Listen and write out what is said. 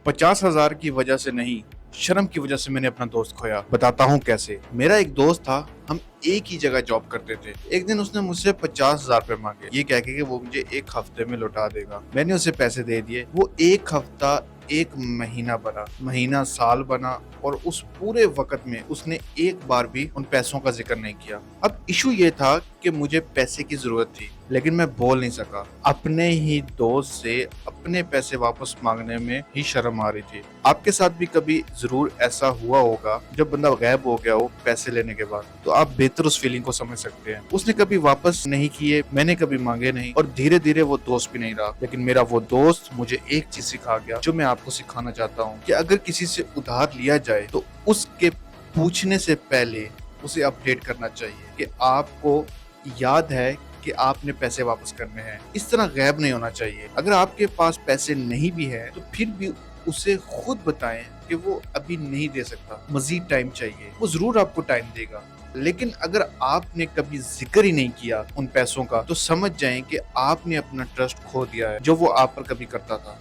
50,000 की वजह से नहीं, शर्म की वजह से मैंने अपना दोस्त खोया। बताता हूँ कैसे। मेरा एक दोस्त था, हम एक ही जगह जॉब करते थे। एक दिन उसने मुझसे 50,000 रुपए मांगे, ये कह के कि वो मुझे एक हफ्ते में लौटा देगा। मैंने उसे पैसे दे दिए। वो एक हफ्ता एक महीना बना, महीना साल बना, और उस पूरे वक्त में उसने एक बार भी उन पैसों का जिक्र नहीं किया। अब इशू ये था कि मुझे पैसे की जरूरत थी, लेकिन मैं बोल नहीं सका। अपने ही दोस्त से अपने पैसे वापस मांगने में ही शर्म आ रही थी। आपके साथ भी कभी जरूर ऐसा हुआ होगा जब बंदा गायब हो गया हो पैसे लेने के बाद, तो आप बेहतर उस फीलिंग को समझ सकते हैं। उसने कभी वापस नहीं किए, मैंने कभी मांगे नहीं, और धीरे धीरे वो दोस्त भी नहीं रहा। लेकिन मेरा वो दोस्त मुझे एक चीज सिखा गया जो मैं आपको सिखाना चाहता हूँ, कि अगर किसी से उधार लिया जाए तो उसके पूछने से पहले उसे अपडेट करना चाहिए कि आपको याद है कि आपने पैसे वापस करने हैं। इस तरह गायब नहीं होना चाहिए। अगर आपके पास पैसे नहीं भी है तो फिर भी उसे खुद बताएं कि वो अभी नहीं दे सकता, मजीद टाइम चाहिए। वो जरूर आपको टाइम देगा। लेकिन अगर आपने कभी जिक्र ही नहीं किया उन पैसों का, तो समझ जाएं कि आपने अपना ट्रस्ट खो दिया है जो वो आप पर कभी करता था।